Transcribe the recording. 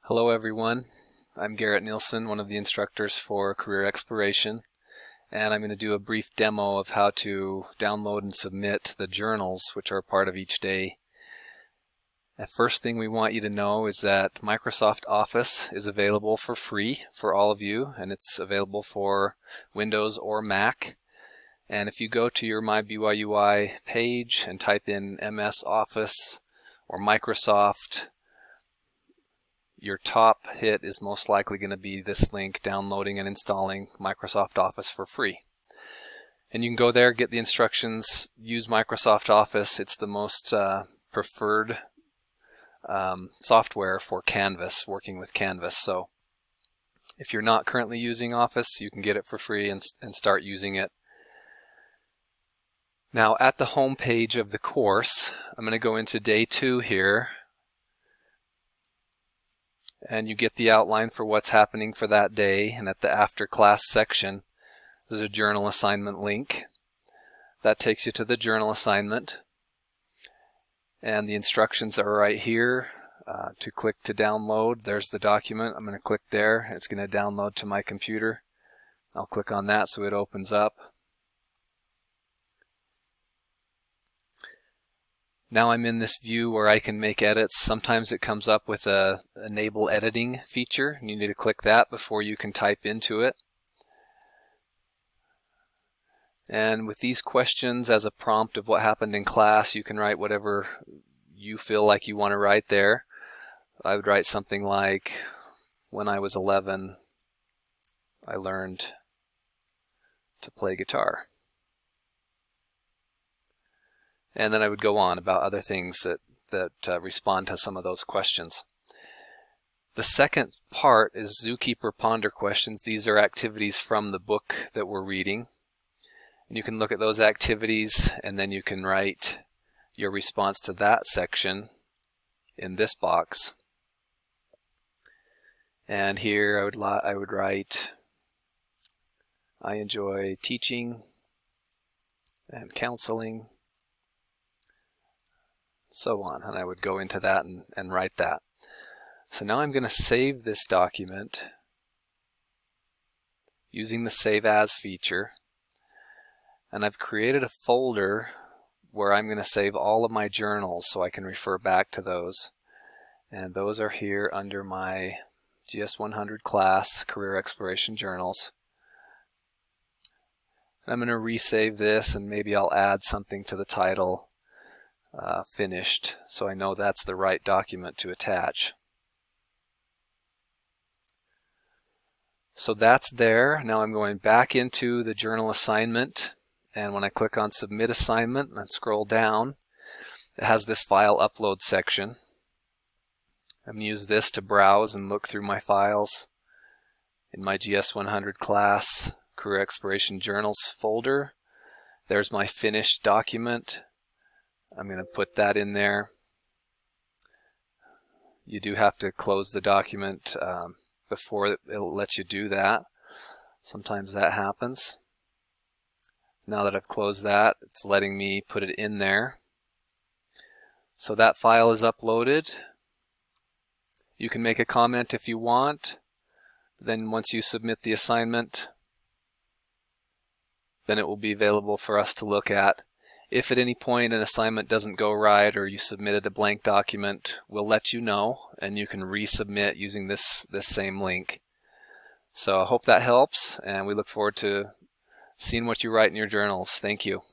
Hello everyone, I'm Garrett Nielsen, one of the instructors for Career Exploration, and I'm going to do a brief demo of how to download and submit the journals which are part of each day. The first thing we want you to know is that Microsoft Office is available for free for all of you, and it's available for Windows or Mac. And if you go to your MyBYUI page and type in MS Office or Microsoft, your top hit is most likely going to be this link, downloading and installing Microsoft Office for free. And you can go there, get the instructions, use Microsoft Office. It's the most preferred software for Canvas, working with Canvas. So if you're not currently using Office, you can get it for free and start using it. Now at the home page of the course, I'm going to go into day 2 here, and you get the outline for what's happening for that day. And at the after class section, there's a journal assignment link. That takes you to the journal assignment. And the instructions are right here. To click to download, there's the document. I'm going to click there. It's going to download to my computer. I'll click on that so it opens up. Now I'm in this view where I can make edits. Sometimes it comes up with a enable editing feature, and you need to click that before you can type into it. And with these questions as a prompt of what happened in class, you can write whatever you feel like you want to write there. I would write something like, when I was 11, I learned to play guitar. And then I would go on about other things that respond to some of those questions. The second part is Zookeeper Ponder questions. These are activities from the book that we're reading. And you can look at those activities, and then you can write your response to that section in this box. And here I would write, I enjoy teaching and counseling, so on, and I would go into that and write that. So now I'm going to save this document using the Save As feature, and I've created a folder where I'm going to save all of my journals so I can refer back to those, and those are here under my GS100 class Career Exploration Journals. And I'm going to resave this, and maybe I'll add something to the title, finished, so I know that's the right document to attach. So that's there. Now I'm going back into the journal assignment, and when I click on Submit Assignment and scroll down, it has this File Upload section. I'm going to use this to browse and look through my files. In my GS100 class Career Exploration Journals folder, there's my finished document. I'm going to put that in there. You do have to close the document before it'll let you do that. Sometimes that happens. Now that I've closed that, it's letting me put it in there. So that file is uploaded. You can make a comment if you want. Then once you submit the assignment, then it will be available for us to look at. If at any point an assignment doesn't go right or you submitted a blank document, we'll let you know, and you can resubmit using this same link. So I hope that helps, and we look forward to seeing what you write in your journals. Thank you.